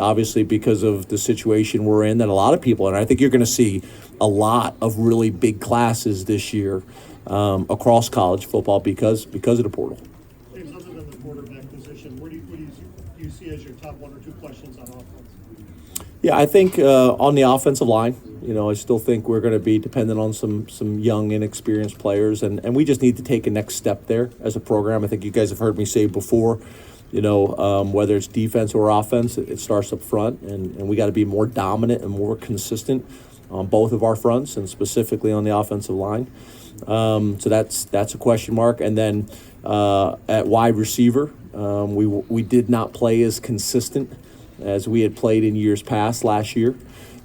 obviously because of the situation we're in that a lot of people, and I think you're going to see a lot of really big classes this year across college football because of the portal. James, other than the quarterback position, what do you see as your top one or two questions on offense? Yeah, I think on the offensive line, I still think we're going to be dependent on some young, inexperienced players, and we just need to take a next step there as a program. I think you guys have heard me say before, whether it's defense or offense, it starts up front, and we got to be more dominant and more consistent on both of our fronts, and specifically on the offensive line. So that's a question mark. And then at wide receiver, we did not play as consistent as we had played in years past last year.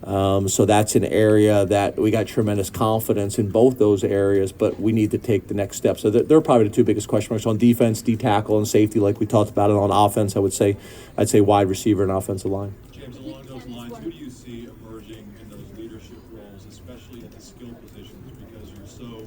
So that's an area that we got tremendous confidence in both those areas, but we need to take the next step. So they're probably the two biggest question marks on defense, D-tackle, and safety, like we talked about it. On offense, I'd say wide receiver and offensive line. James, along those lines, who do you see emerging in those leadership roles, especially at the skill positions, because you're so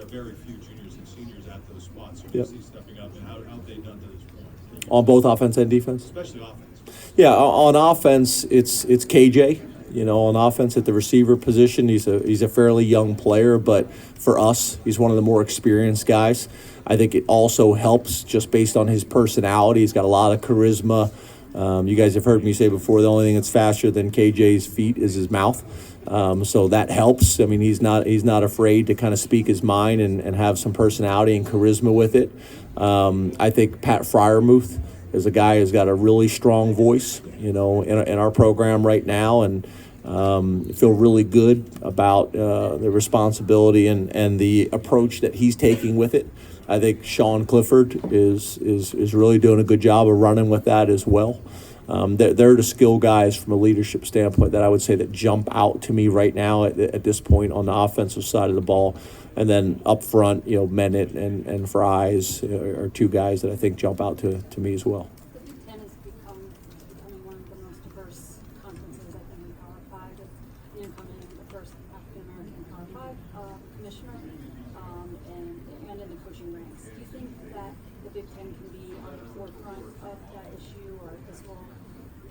very few juniors and seniors at those spots? So do you see stepping up, and how have they done to this point? On both offense and defense? Especially offense. Yeah, on offense, it's KJ. On offense at the receiver position, he's a fairly young player, but for us, he's one of the more experienced guys. I think it also helps just based on his personality. He's got a lot of charisma. You guys have heard me say before, the only thing that's faster than KJ's feet is his mouth. So that helps. I mean, he's not afraid to kind of speak his mind and have some personality and charisma with it. I think Pat Fryermuth is a guy who's got a really strong voice, in our program right now, and feel really good about the responsibility and the approach that he's taking with it. I think Sean Clifford is really doing a good job of running with that as well. They're the skill guys from a leadership standpoint that I would say that jump out to me right now at this point on the offensive side of the ball. And then up front, Mennett and Fries are two guys that I think jump out to me as well. The Big Ten is becoming one of the most diverse conferences, I think, in Power 5, with incoming the first African-American Power 5 commissioner and in the coaching ranks. Do you think that the Big Ten can be on the forefront of that issue, or this will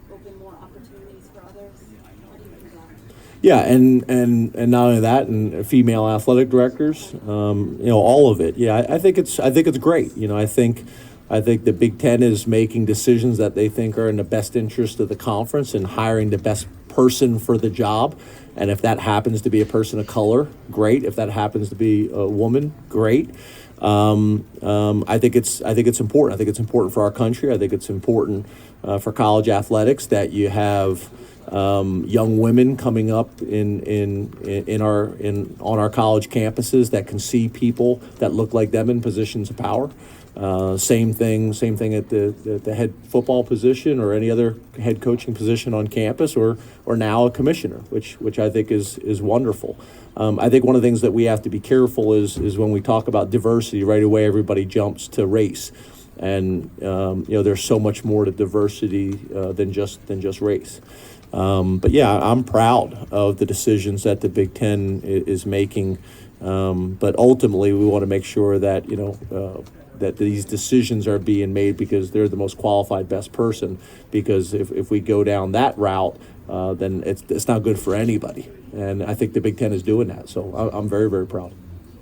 open more opportunities for others? What do you think of that? Yeah, and not only that, and female athletic directors, all of it. Yeah, I think it's great. I think the Big Ten is making decisions that they think are in the best interest of the conference and hiring the best person for the job. And if that happens to be a person of color, great. If that happens to be a woman, great. I think it's important. I think it's important for our country. I think it's important for college athletics that you have young women coming up on our college campuses that can see people that look like them in positions of power. Same thing at the head football position or any other head coaching position on campus, or now a commissioner, which I think is wonderful. I think one of the things that we have to be careful is when we talk about diversity, right away everybody jumps to race, and there's so much more to diversity than just race. But yeah, I'm proud of the decisions that the Big Ten is making. But ultimately, we want to make sure that that these decisions are being made because they're the most qualified, best person. Because if we go down that route, then it's not good for anybody. And I think the Big Ten is doing that. So I'm very, very proud.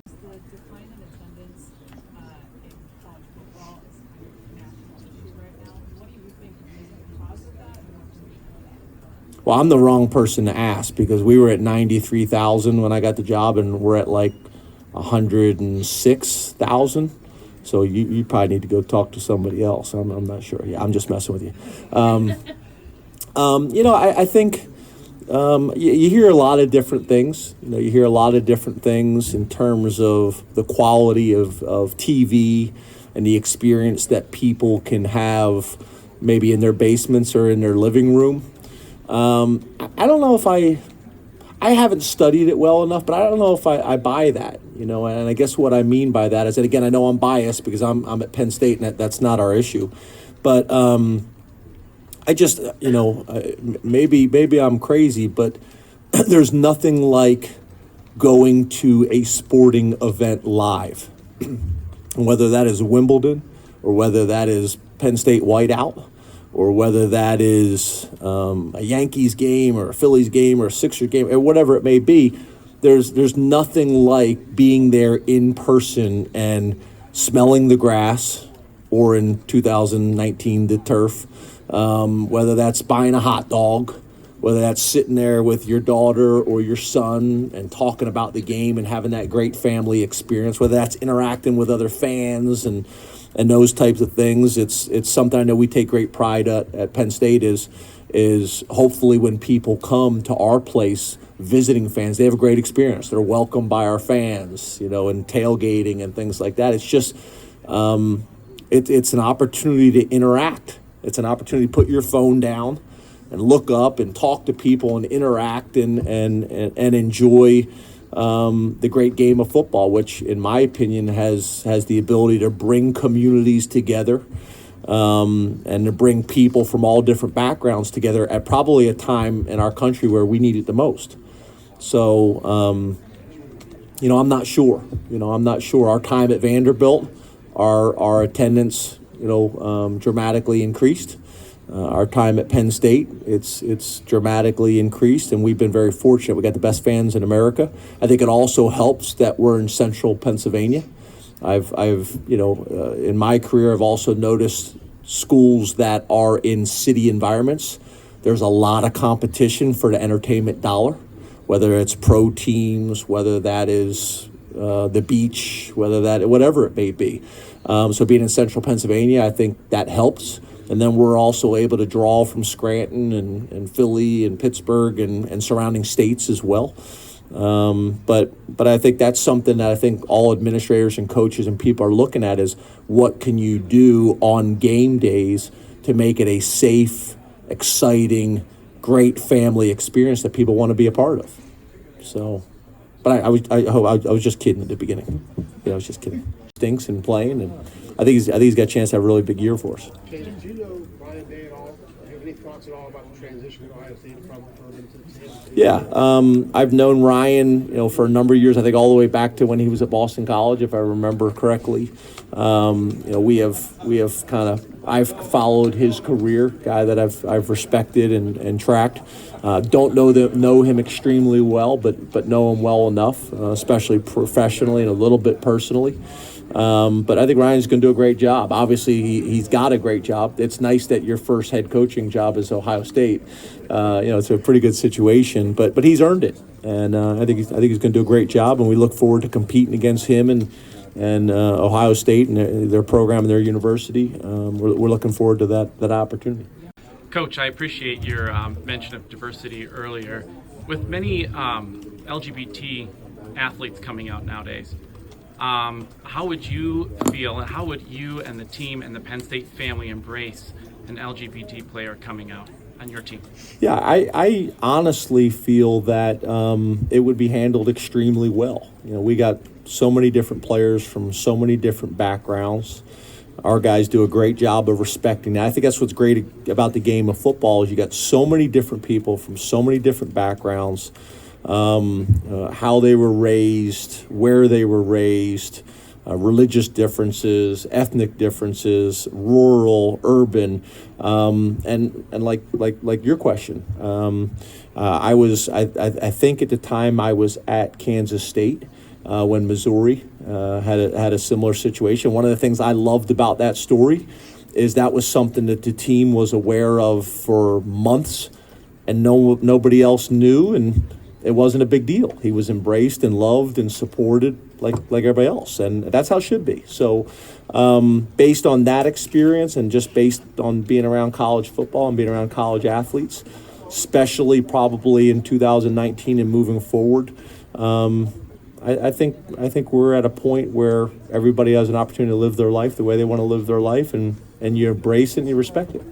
The decline in attendance in college football is kind of a national issue right now. What do you think is the cause of that? Well, I'm the wrong person to ask because we were at 93,000 when I got the job, and we're at like 106,000. So you probably need to go talk to somebody else. I'm not sure. Yeah, I'm just messing with you. I think you hear a lot of different things. You hear a lot of different things in terms of the quality of TV and the experience that people can have maybe in their basements or in their living room. I don't know if I haven't studied it well enough, but I don't know if I buy that, and I guess what I mean by that is that, again, I know I'm biased because I'm at Penn State and that's not our issue, but I just, maybe I'm crazy, but there's nothing like going to a sporting event live, whether that is Wimbledon or whether that is Penn State whiteout, or whether that is a Yankees game or a Phillies game or a Sixers game or whatever it may be, there's nothing like being there in person and smelling the grass, or in 2019 the turf, whether that's buying a hot dog, whether that's sitting there with your daughter or your son and talking about the game and having that great family experience, whether that's interacting with other fans and those types of things. It's something I know we take great pride at Penn State is hopefully when people come to our place, visiting fans, they have a great experience. They're welcomed by our fans, and tailgating and things like that. It's just, it's an opportunity to interact. It's an opportunity to put your phone down and look up and talk to people and interact and enjoy the great game of football, which in my opinion has the ability to bring communities together, and to bring people from all different backgrounds together at probably a time in our country where we need it the most. So, I'm not sure. I'm not sure. Our time at Vanderbilt, our attendance, dramatically increased. Our time at Penn State, it's dramatically increased, and we've been very fortunate. We got the best fans in America. I think it also helps that we're in central Pennsylvania. I've in my career, I've also noticed schools that are in city environments. There's a lot of competition for the entertainment dollar, whether it's pro teams, whether that is the beach, whatever it may be. So being in central Pennsylvania, I think that helps. And then we're also able to draw from Scranton and Philly and Pittsburgh and surrounding states as well. But I think that's something that I think all administrators and coaches and people are looking at is what can you do on game days to make it a safe, exciting, great family experience that people want to be a part of. So, but I was just kidding at the beginning. I was just kidding. Stinks and playing, and I think he's got a chance to have a really big year for us. Okay, do you know Ryan Day at all? Do you have any thoughts at all about the transition to Ohio State from Furman to Yeah, I've known Ryan, for a number of years. I think all the way back to when he was at Boston College, if I remember correctly. We have kind of I've followed his career, guy that I've respected and tracked. Don't know him extremely well, but know him well enough, especially professionally and a little bit personally. But I think Ryan's going to do a great job. Obviously, he's got a great job. It's nice that your first head coaching job is Ohio State. It's a pretty good situation, but he's earned it, and I think he's going to do a great job. And we look forward to competing against him and Ohio State and their program and their university. We're looking forward to that opportunity. Coach, I appreciate your mention of diversity earlier. With many LGBT athletes coming out nowadays, how would you feel, and how would you and the team and the Penn State family embrace an LGBT player coming out on your team? Yeah, I honestly feel that it would be handled extremely well. We got so many different players from so many different backgrounds. Our guys do a great job of respecting that. I think that's what's great about the game of football is you got so many different people from so many different backgrounds. How they were raised, where they were raised, religious differences, ethnic differences, rural, urban, and like your question. I think at the time I was at Kansas State when Missouri had a similar situation. One of the things I loved about that story is that was something that the team was aware of for months, and nobody else knew, and it wasn't a big deal. He was embraced and loved and supported like everybody else, and that's how it should be. So based on that experience and just based on being around college football and being around college athletes, especially probably in 2019 and moving forward, I think we're at a point where everybody has an opportunity to live their life the way they want to live their life, and you embrace it and you respect it.